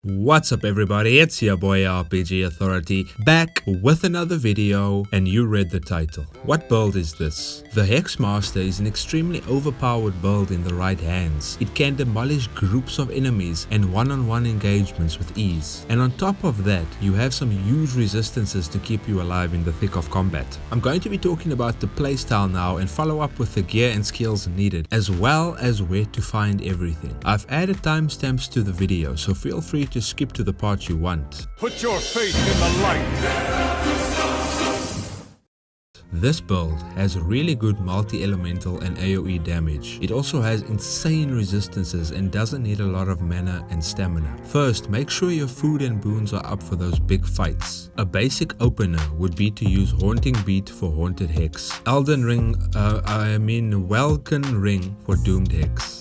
What's up everybody, it's your boy RPG Authority back with another video, and you read the title. What build is this? The Hex Master is an extremely overpowered build in the right hands. It can demolish groups of enemies and one-on-one engagements with ease. And on top of that, you have some huge resistances to keep you alive in the thick of combat. I'm going to be talking about the playstyle now and follow up with the gear and skills needed, as well as where to find everything. I've added timestamps to the video, so feel free to skip to the part you want. Put your faith in the light. This build has really good multi-elemental and AoE damage. It also has insane resistances and doesn't need a lot of mana and stamina. First, make sure your food and boons are up for those big fights. A basic opener would be to use Haunting Beat for Haunted Hex, Welkin Ring for Doomed Hex.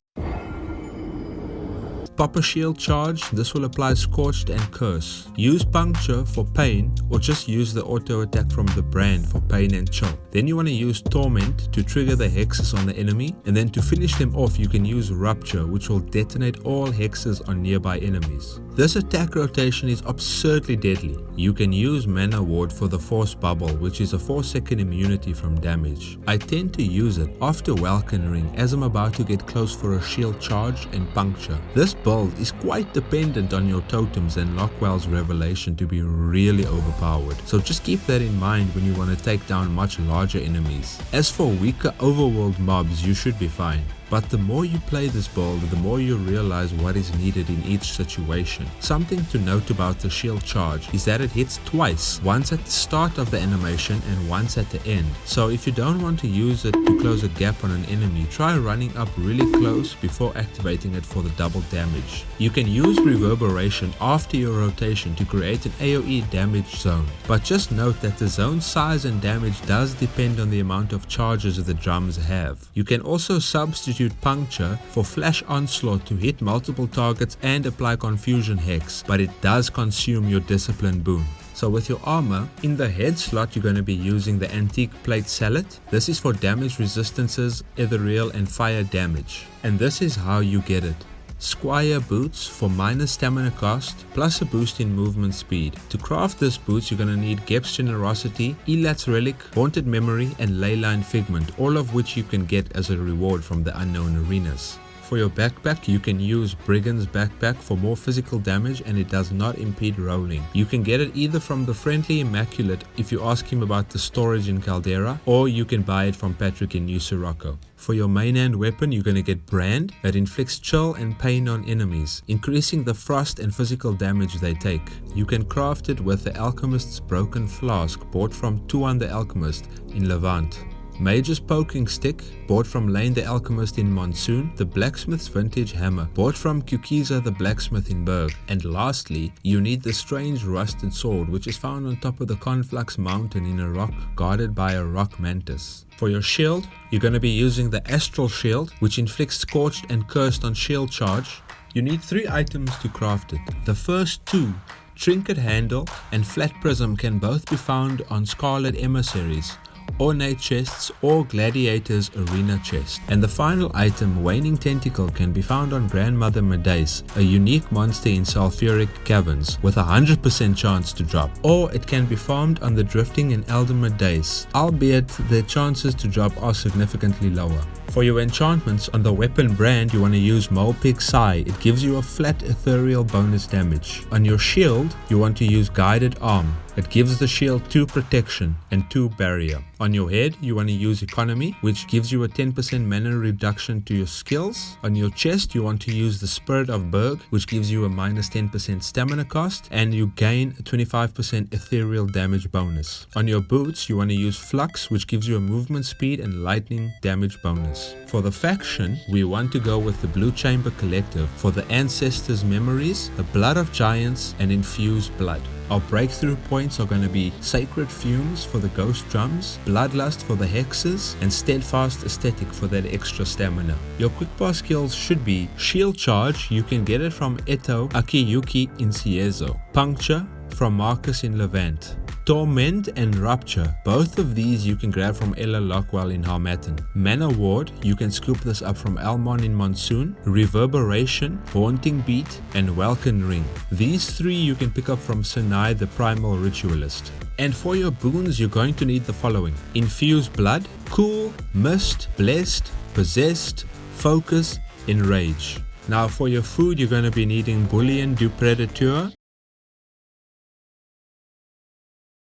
Pop a shield charge, this will apply Scorched and Curse. Use Puncture for pain, or just use the auto attack from the brand for pain and chill. Then you want to use Torment to trigger the hexes on the enemy, and then to finish them off you can use Rupture, which will detonate all hexes on nearby enemies. This attack rotation is absurdly deadly. You can use Mana Ward for the Force Bubble, which is a 4-second immunity from damage. I tend to use it after Welkin Ring as I'm about to get close for a shield charge and puncture. This build is quite dependent on your totems and Lockwell's Revelation to be really overpowered, so just keep that in mind when you want to take down much larger enemies. As for weaker overworld mobs, you should be fine. But the more you play this build, the more you realize what is needed in each situation. Something to note about the shield charge is that it hits twice, once at the start of the animation and once at the end. So if you don't want to use it to close a gap on an enemy, try running up really close before activating it for the double damage. You can use Reverberation after your rotation to create an AoE damage zone, but just note that the zone size and damage does depend on the amount of charges the drums have. You can also substitute Puncture for Flash Onslaught to hit multiple targets and apply Confusion Hex, but it does consume your Discipline boon. So with your armor, in the head slot you're going to be using the Antique Plate Sallet. This is for damage resistances, ethereal and fire damage. And this is how you get it. Squire Boots for minus stamina cost plus a boost in movement speed. To craft this boots you're going to need Gep's Generosity, Elat's Relic, Haunted Memory and Leyline Figment, all of which you can get as a reward from the unknown arenas. For your backpack, you can use Brigand's Backpack for more physical damage and it does not impede rolling. You can get it either from the Friendly Immaculate if you ask him about the storage in Caldera, or you can buy it from Patrick in New Sirocco. For your main hand weapon, you're going to get Brand that inflicts chill and pain on enemies, increasing the frost and physical damage they take. You can craft it with the Alchemist's Broken Flask bought from Tuan the Alchemist in Levant. Mage's Poking Stick, bought from Lane the Alchemist in Monsoon, the Blacksmith's Vintage Hammer, bought from Kukiza the Blacksmith in Berg. And lastly, you need the Strange Rusted Sword, which is found on top of the Conflux Mountain in a rock guarded by a rock mantis. For your shield, you're going to be using the Astral Shield, which inflicts Scorched and Cursed on shield charge. You need 3 items to craft it. The first 2, Trinket Handle and Flat Prism, can both be found on Scarlet Emissaries, Ornate Chests or Gladiator's Arena Chest. And the final item, Waning Tentacle, can be found on Grandmother Medace, a unique monster in Sulfuric Caverns with a 100% chance to drop. Or it can be farmed on the Drifting and Elder Medace, albeit the chances to drop are significantly lower. For your enchantments, on the weapon brand you want to use Molpig Sai. It gives you a flat ethereal bonus damage. On your shield you want to use Guided Arm. It gives the shield 2 protection and 2 barrier. On your head you want to use Economy, which gives you a 10% mana reduction to your skills. On your chest you want to use the Spirit of Berg, which gives you a minus 10% stamina cost and you gain a 25% ethereal damage bonus. On your boots you want to use Flux, which gives you a movement speed and lightning damage bonus. For the faction, we want to go with the Blue Chamber Collective for the Ancestors' Memories, the Blood of Giants and Infused Blood. Our breakthrough points are going to be Sacred Fumes for the Ghost Drums, Bloodlust for the Hexes, and Steadfast Aesthetic for that extra stamina. Your quick pass skills should be Shield Charge, you can get it from Eto Akiyuki in Ciezo, Puncture from Marcus in Levant, Torment and Rupture, both of these you can grab from Ella Lockwell in Harmattan. Mana Ward, you can scoop this up from Elmon in Monsoon. Reverberation, Haunting Beat, and Welkin Ring. These 3 you can pick up from Sinai the Primal Ritualist. And for your boons, you're going to need the following: Infuse Blood, Cool, Mist, Blessed, Possessed, Focus, Enrage. Now for your food, you're going to be needing Bouillon du Prédateur,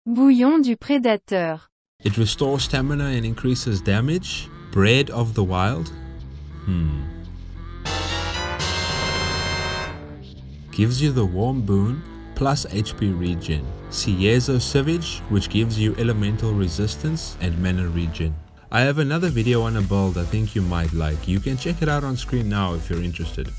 Bouillon du Prédateur. it restores stamina and increases damage. Bread of the Wild, gives you the Warm Boon plus HP regen. Ciezo Savage, which gives you elemental resistance and mana regen. I have another video on a build I think you might like. You can check it out on screen now if you're interested.